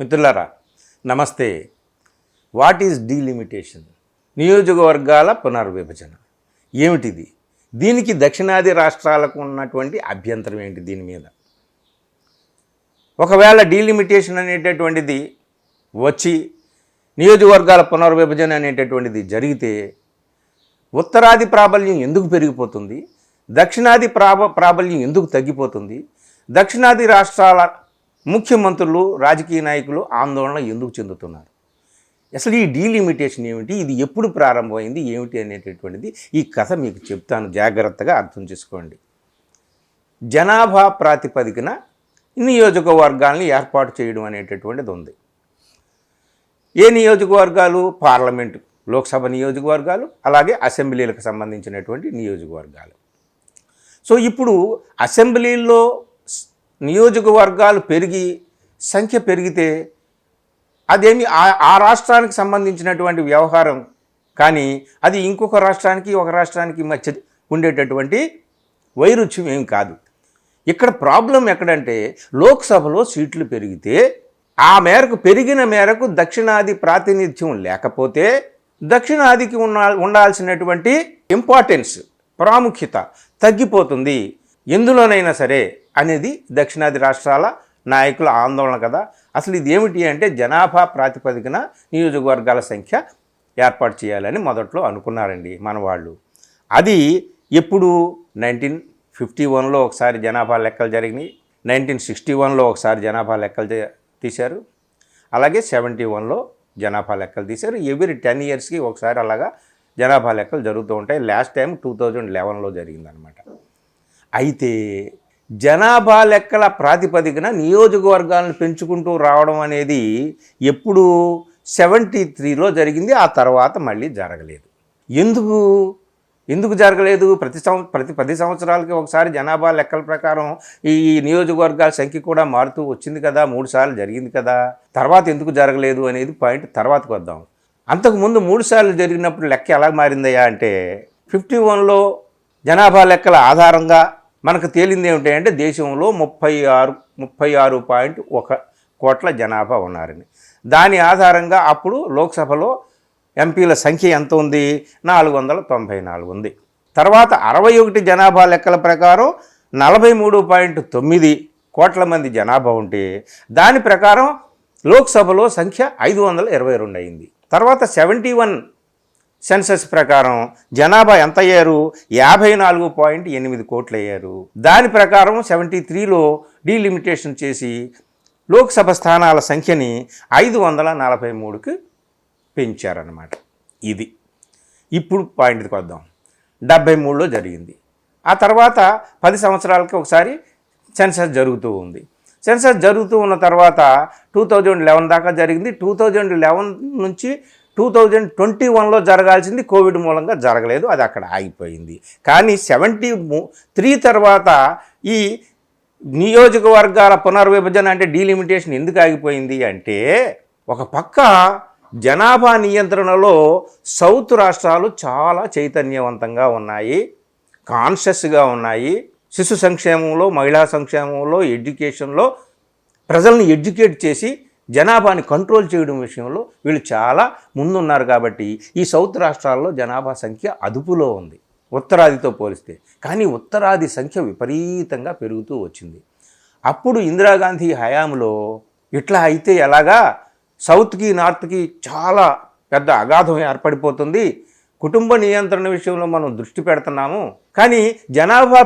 మిత్రులారా నమస్తే. What is delimitation? నియోజకవర్గాల పునర్విభజన ఏమిటిది? దీనికి దక్షిణాది రాష్ట్రాలకు ఉన్నటువంటి అభ్యంతరం ఏంటి? దీని మీద ఒకవేళ డీలిమిటేషన్ అనేటటువంటిది వచ్చి నియోజకవర్గాల పునర్విభజన అనేటటువంటిది జరిగితే ఉత్తరాది ప్రాబల్యం ఎందుకు పెరిగిపోతుంది? దక్షిణాది ప్రాబల్యం ఎందుకు తగ్గిపోతుంది? దక్షిణాది రాష్ట్రాల ముఖ్యమంత్రులు, రాజకీయ నాయకులు ఆందోళన ఎందుకు చెందుతున్నారు? అసలు ఈ డీలిమిటేషన్ ఏమిటి? ఇది ఎప్పుడు ప్రారంభమైంది ఏమిటి అనేటటువంటిది ఈ కథ మీకు చెప్తాను, జాగ్రత్తగా అర్థం చేసుకోండి. జనాభా ప్రాతిపదికన నియోజకవర్గాల్ని ఏర్పాటు చేయడం అనేటటువంటిది ఉంది. ఏ నియోజకవర్గాలు? పార్లమెంటు, లోక్సభ నియోజకవర్గాలు, అలాగే అసెంబ్లీలకు సంబంధించినటువంటి నియోజకవర్గాలు. సో ఇప్పుడు అసెంబ్లీల్లో నియోజకవర్గాలు పెరిగి సంఖ్య పెరిగితే అదేమి ఆ రాష్ట్రానికి సంబంధించినటువంటి వ్యవహారం, కానీ అది ఇంకొక రాష్ట్రానికి ఒక రాష్ట్రానికి మధ్య ఉండేటటువంటి వైరుధ్యం ఏం కాదు. ఇక్కడ ప్రాబ్లం ఎక్కడంటే లోక్సభలో సీట్లు పెరిగితే ఆ మేరకు పెరిగిన మేరకు దక్షిణాది ప్రాతినిధ్యం లేకపోతే దక్షిణాదికి ఉండాల్సినటువంటి ఇంపార్టెన్స్, ప్రాముఖ్యత తగ్గిపోతుంది ఎందులోనైనా సరే అనేది దక్షిణాది రాష్ట్రాల నాయకుల ఆందోళన కదా. అసలు ఇది ఏమిటి అంటే జనాభా ప్రాతిపదికన నియోజకవర్గాల సంఖ్య ఏర్పాటు చేయాలని మొదట్లో అనుకున్నారండి మన వాళ్ళు. అది ఎప్పుడు 1951లో ఒకసారి జనాభా లెక్కలు జరిగినాయి, 1961లో ఒకసారి జనాభా లెక్కలు తీశారు, అలాగే 71లో జనాభా లెక్కలు తీశారు. ఎవ్రీ 10 yearsకి ఒకసారి అలాగా జనాభా లెక్కలు జరుగుతూ ఉంటాయి. లాస్ట్ టైం 2011లో జరిగిందనమాట. అయితే జనాభా లెక్కల ప్రాతిపదికన నియోజకవర్గాలను పెంచుకుంటూ రావడం అనేది ఎప్పుడు 73లో జరిగింది. ఆ తర్వాత మళ్ళీ జరగలేదు. ఎందుకు జరగలేదు? ప్రతి 10 సంవత్సరాలకి ఒకసారి జనాభా లెక్కల ప్రకారం ఈ నియోజకవర్గాల సంఖ్య కూడా మారుతూ వచ్చింది కదా, 3 సార్లు జరిగింది కదా. తర్వాత ఎందుకు జరగలేదు అనేది పాయింట్ తర్వాతకు వద్దాం. అంతకుముందు 3 సార్లు జరిగినప్పుడు లెక్క ఎలా మారిందయ్యా అంటే 51లో జనాభా లెక్కల ఆధారంగా మనకు తేలింది ఏమిటంటే దేశంలో 36.1 కోట్ల జనాభా ఉన్నారని. దాని ఆధారంగా అప్పుడు లోక్సభలో ఎంపీల సంఖ్య ఎంత ఉంది? 494 ఉంది. తర్వాత 61 జనాభా లెక్కల ప్రకారం 43.9 కోట్ల మంది జనాభా ఉంటే దాని ప్రకారం లోక్సభలో సంఖ్య 522 అయింది. తర్వాత 71 సెన్సస్ ప్రకారం జనాభా ఎంత అయ్యారు? 54.8 కోట్లు అయ్యారు. దాని ప్రకారం 73లో డీలిమిటేషన్ చేసి లోక్సభ స్థానాల సంఖ్యని 543కి పెంచారన్నమాట. ఇది ఇప్పుడు పాయింట్కి వద్దాం. 73లో జరిగింది. ఆ తర్వాత 10 సంవత్సరాలకి ఒకసారి సెన్సస్ జరుగుతూ ఉంది. సెన్సస్ జరుగుతూ ఉన్న తర్వాత 2011 దాకా జరిగింది. 2011 నుంచి 2021లో జరగాల్సింది కోవిడ్ మూలంగా జరగలేదు, అది అక్కడ ఆగిపోయింది. కానీ 73 తర్వాత ఈ నియోజకవర్గాల పునర్విభజన అంటే డీలిమిటేషన్ ఎందుకు ఆగిపోయింది అంటే ఒక పక్క జనాభా నియంత్రణలో సౌత్ రాష్ట్రాలు చాలా చైతన్యవంతంగా ఉన్నాయి, కాన్షియస్గా ఉన్నాయి. శిశు సంక్షేమంలో, మహిళా సంక్షేమంలో, ఎడ్యుకేషన్లో ప్రజల్ని ఎడ్యుకేట్ చేసి జనాభాని కంట్రోల్ చేయడం విషయంలో వీళ్ళు చాలా ముందున్నారు. కాబట్టి ఈ సౌత్ రాష్ట్రాల్లో జనాభా సంఖ్య అదుపులో ఉంది ఉత్తరాదితో పోలిస్తే. కానీ ఉత్తరాది సంఖ్య విపరీతంగా పెరుగుతూ వచ్చింది. అప్పుడు ఇందిరాగాంధీ హయాంలో ఇట్లా అయితే ఎలాగా, సౌత్కి నార్త్కి చాలా పెద్ద అగాధం ఏర్పడిపోతుంది, కుటుంబ నియంత్రణ విషయంలో మనం దృష్టి పెడుతున్నాము, కానీ జనాభా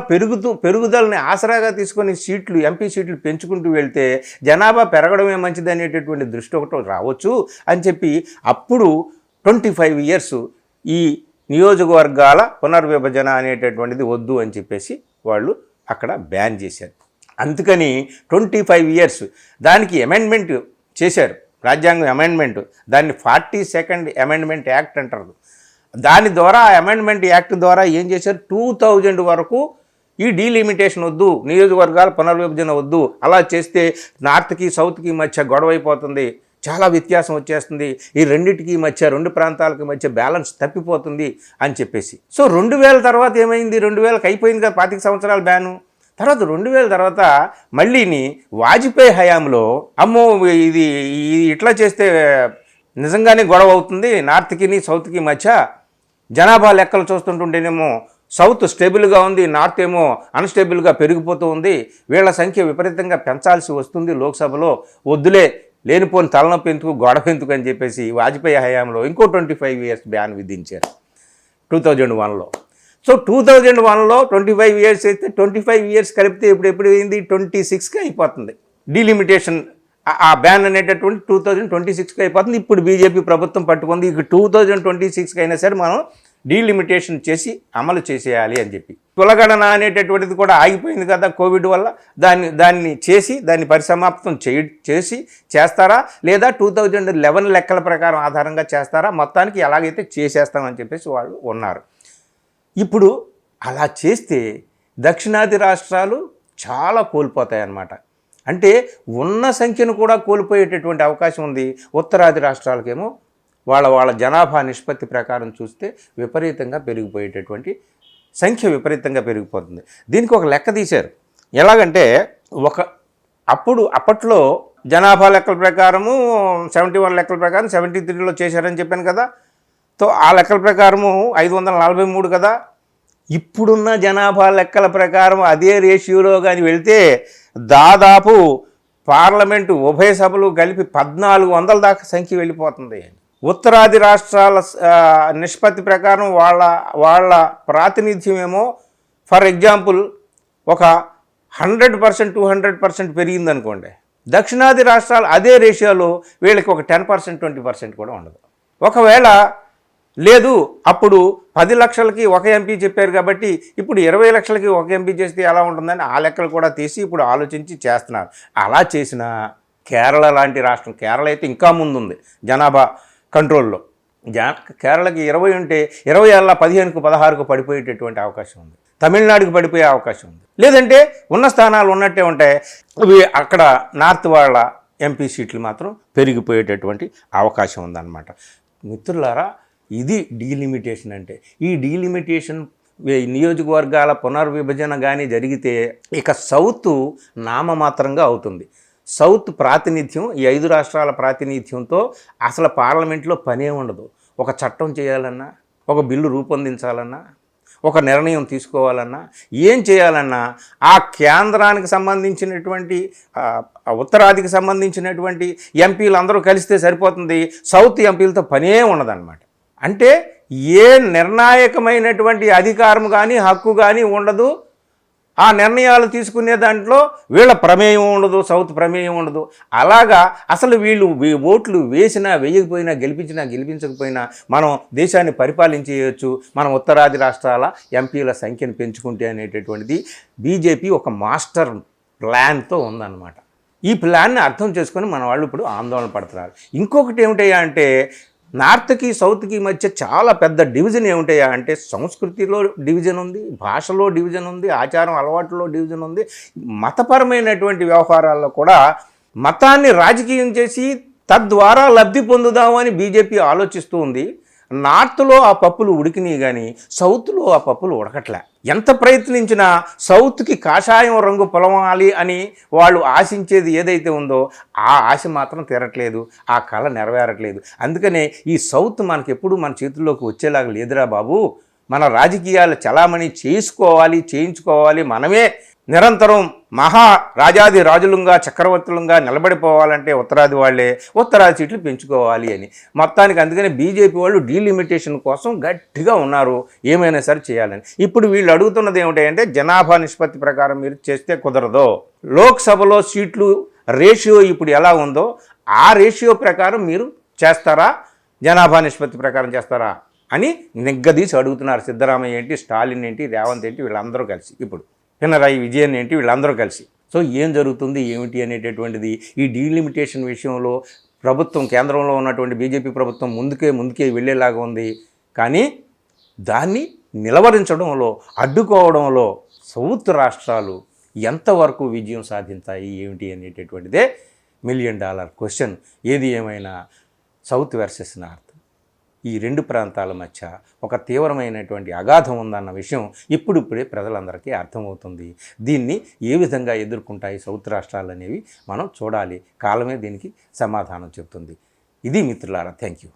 పెరుగుదలని ఆసరాగా తీసుకొని ఎంపీ సీట్లు పెంచుకుంటూ వెళ్తే జనాభా పెరగడమే మంచిది అనేటటువంటి దృష్టి ఒకటి రావచ్చు అని చెప్పి అప్పుడు 25 years ఈ నియోజకవర్గాల పునర్విభజన అనేటటువంటిది వద్దు అని చెప్పేసి వాళ్ళు అక్కడ బ్యాన్ చేశారు. అందుకని 25 years దానికి అమెండ్మెంట్ చేశారు, రాజ్యాంగం అమెండ్మెంట్. దాన్ని 42nd అమెండ్మెంట్ యాక్ట్ అంటారు. దాని ద్వారా అమెండ్మెంట్ యాక్ట్ ద్వారా ఏం చేశారు? 2000 వరకు ఈ డీలిమిటేషన్ వద్దు, నియోజకవర్గాల పునర్విభజన వద్దు, అలా చేస్తే నార్త్కి సౌత్కి మధ్య గొడవ అయిపోతుంది, చాలా వ్యత్యాసం వచ్చేస్తుంది, ఈ రెండింటికి మధ్య, 2 ప్రాంతాలకి మధ్య బ్యాలెన్స్ తప్పిపోతుంది అని చెప్పేసి. సో 2000 తర్వాత ఏమైంది? 2000కి అయిపోయింది కదా 25 సంవత్సరాల బ్యాను. తర్వాత 2000 తర్వాత మళ్ళీని వాజ్పేయి హయాంలో అమ్మో ఇది ఇట్లా చేస్తే నిజంగానే గొడవ అవుతుంది నార్త్కి సౌత్కి మధ్య జనాభా లెక్కలు చూస్తుంటుంటేనేమో సౌత్ స్టేబుల్గా ఉంది, నార్త్ ఏమో అన్స్టేబుల్గా పెరిగిపోతూ ఉంది, వీళ్ళ సంఖ్య విపరీతంగా పెంచాల్సి వస్తుంది లోక్సభలో, వద్దులే లేనిపోని తలనొప్పి ఎందుకు గొడవ ఎందుకు అని చెప్పేసి వాజ్పేయి హయాంలో ఇంకో 25 years బ్యాన్ విధించారు 2001లో. సో 2001లో 25 years అయితే 25 years కలిపితే ఎప్పుడు అయింది 26కి అయిపోతుంది డీలిమిటేషన్. ఆ బ్యాన్ అనేటటువంటి 2026కి అయిపోతుంది. ఇప్పుడు బీజేపీ ప్రభుత్వం పట్టుకుంది ఇక 2026కి అయినా సరే మనం డీలిమిటేషన్ చేసి అమలు చేసేయాలి అని చెప్పి. కులగణన అనేటటువంటిది కూడా ఆగిపోయింది కదా కోవిడ్ వల్ల, దాన్ని పరిసమాప్తం చేస్తారా లేదా 2011 లెక్కల ప్రకారం ఆధారంగా చేస్తారా, మొత్తానికి ఎలాగైతే చేసేస్తామని చెప్పేసి వాళ్ళు ఉన్నారు. ఇప్పుడు అలా చేస్తే దక్షిణాది రాష్ట్రాలు చాలా కోల్పోతాయన్నమాట. అంటే ఉన్న సంఖ్యను కూడా కోల్పోయేటటువంటి అవకాశం ఉంది. ఉత్తరాది రాష్ట్రాలకేమో వాళ్ళ జనాభా నిష్పత్తి ప్రకారం చూస్తే విపరీతంగా పెరిగిపోయేటటువంటి సంఖ్య విపరీతంగా పెరిగిపోతుంది. దీనికి ఒక లెక్క తీశారు. ఎలాగంటే అప్పట్లో జనాభా లెక్కల ప్రకారము 71 లెక్కల ప్రకారం 73లో చేశారని చెప్పాను కదా. సో ఆ లెక్కల ప్రకారము 543 కదా. ఇప్పుడున్న జనాభా లెక్కల ప్రకారం అదే రేషియోలో కానీ వెళితే దాదాపు పార్లమెంటు ఉభయ సభలు కలిపి 1400 దాకా సంఖ్య వెళ్ళిపోతుంది. ఉత్తరాది రాష్ట్రాల నిష్పత్తి ప్రకారం వాళ్ళ ప్రాతినిధ్యం ఏమో ఫర్ ఎగ్జాంపుల్ ఒక 100% 200% పెరిగిందనుకోండి. దక్షిణాది రాష్ట్రాలు అదే రేషియోలో వీళ్ళకి ఒక 10% 20% కూడా ఉండదు. ఒకవేళ లేదు అప్పుడు 10 లక్షలకి ఒక ఎంపీ చెప్పారు కాబట్టి ఇప్పుడు 20 లక్షలకి ఒక ఎంపీ చేస్తే ఎలా ఉంటుందని ఆ లెక్కలు కూడా తీసి ఇప్పుడు ఆలోచించి చేస్తున్నారు. అలా చేసిన కేరళ లాంటి రాష్ట్రం, కేరళ అయితే ఇంకా ముందుంది జనాభా కంట్రోల్లో. కేరళకి 20 ఉంటే 20 ఏళ్ళ 15కు 16కు పడిపోయేటటువంటి అవకాశం ఉంది. తమిళనాడుకి పడిపోయే అవకాశం ఉంది. లేదంటే ఉన్న స్థానాలు ఉన్నట్టే ఉంటాయి, అవి అక్కడ నార్త్ వాళ్ళ ఎంపీ సీట్లు మాత్రం పెరిగిపోయేటటువంటి అవకాశం ఉందన్నమాట. మిత్రులారా, ఇది డీలిమిటేషన్ అంటే. ఈ డీలిమిటేషన్ నియోజకవర్గాల పునర్విభజన కానీ జరిగితే ఇక సౌత్ నామమాత్రంగా అవుతుంది. సౌత్ ప్రాతినిధ్యం ఈ 5 రాష్ట్రాల ప్రాతినిధ్యంతో అసలు పార్లమెంట్లో పనే ఉండదు. ఒక చట్టం చేయాలన్నా, ఒక బిల్లు రూపొందించాలన్నా, ఒక నిర్ణయం తీసుకోవాలన్నా, ఏం చేయాలన్నా ఆ కేంద్రానికి సంబంధించినటువంటి ఉత్తరాదికి సంబంధించినటువంటి ఎంపీలు అందరూ కలిస్తే సరిపోతుంది. సౌత్ ఎంపీలతో పనే ఉండదన్నమాట. అంటే ఏ నిర్ణాయకమైనటువంటి అధికారం కానీ హక్కు కానీ ఉండదు. ఆ నిర్ణయాలు తీసుకునే దాంట్లో వీళ్ళ ప్రమేయం ఉండదు, సౌత్ ప్రమేయం ఉండదు. అలాగా అసలు వీళ్ళు ఓట్లు వేసినా వేయకపోయినా గెలిపించకపోయినా మనం దేశాన్ని పరిపాలించేయచ్చు మనం ఉత్తరాది రాష్ట్రాల ఎంపీల సంఖ్యను పెంచుకుంటే అనేటటువంటిది బీజేపీ ఒక మాస్టర్ ప్లాన్తో ఉందన్నమాట. ఈ ప్లాన్ని అర్థం చేసుకొని మన వాళ్ళు ఇప్పుడు ఆందోళన పడుతున్నారు. ఇంకొకటి ఏమిటయ్యా అంటే నార్త్కి సౌత్కి మధ్య చాలా పెద్ద డివిజన్ ఏమిటయ్యా అంటే సంస్కృతిలో డివిజన్ ఉంది, భాషలో డివిజన్ ఉంది, ఆచారం అలవాట్లలో డివిజన్ ఉంది, మతపరమైనటువంటి వ్యవహారాల్లో కూడా మతాన్ని రాజకీయం చేసి తద్వారా లబ్ధి పొందుదామని బీజేపీ ఆలోచిస్తూ ఉంది. నార్త్లో ఆ పప్పులు ఉడికినాయి కానీ సౌత్లో ఆ పప్పులు ఉడకట్లే. ఎంత ప్రయత్నించినా సౌత్కి కాషాయం రంగు పొలవాలి అని వాళ్ళు ఆశించేది ఏదైతే ఉందో ఆ ఆశ మాత్రం తీరట్లేదు, ఆ కళ నెరవేరట్లేదు. అందుకనే ఈ సౌత్ మనకి ఎప్పుడు మన చేతుల్లోకి వచ్చేలాగా లేదురా బాబు. మన రాజకీయాలు చలామణి చేయించుకోవాలి, మనమే నిరంతరం రాజాది రాజులుగా చక్రవర్తులుగా నిలబడిపోవాలంటే ఉత్తరాది వాళ్ళే ఉత్తరాది సీట్లు పెంచుకోవాలి అని మొత్తానికి. అందుకని బీజేపీ వాళ్ళు డీలిమిటేషన్ కోసం గట్టిగా ఉన్నారు, ఏమైనా సరే చేయాలని. ఇప్పుడు వీళ్ళు అడుగుతున్నది ఏమిటంటే జనాభా నిష్పత్తి ప్రకారం మీరు చేస్తే కుదరదు. లోక్సభలో సీట్లు రేషియో ఇప్పుడు ఎలా ఉందో ఆ రేషియో ప్రకారం మీరు చేస్తారా, జనాభా నిష్పత్తి ప్రకారం చేస్తారా అని నిగ్గదీసి అడుగుతున్నారు. సిద్ధరామయ్య ఏంటి, స్టాలిన్ ఏంటి, రేవంత్ ఏంటి, వీళ్ళందరూ కలిసి, ఇప్పుడు పినరాయి విజయన్ ఏంటి, వీళ్ళందరూ కలిసి. సో ఏం జరుగుతుంది ఏమిటి అనేటటువంటిది ఈ డీలిమిటేషన్ విషయంలో ప్రభుత్వం, కేంద్రంలో ఉన్నటువంటి బీజేపీ ప్రభుత్వం ముందుకే వెళ్ళేలాగా ఉంది. కానీ దాన్ని నిలవరించడంలో, అడ్డుకోవడంలో సౌత్ రాష్ట్రాలు ఎంతవరకు విజయం సాధించాయి ఏమిటి అనేటటువంటిదే $1 మిలియన్ క్వశ్చన్. ఏది ఏమైనా సౌత్ వర్సెస్ నార్త్ ఈ రెండు ప్రాంతాల మధ్య ఒక తీవ్రమైనటువంటి అగాధం ఉందన్న విషయం ఇప్పుడిప్పుడే ప్రజలందరికీ అర్థమవుతుంది. దీన్ని ఏ విధంగా ఎదుర్కొంటాయి సౌత్ రాష్ట్రాలు అనేవి మనం చూడాలి. కాలమే దీనికి సమాధానం చెప్తుంది. ఇది మిత్రులారా, థ్యాంక్ యూ.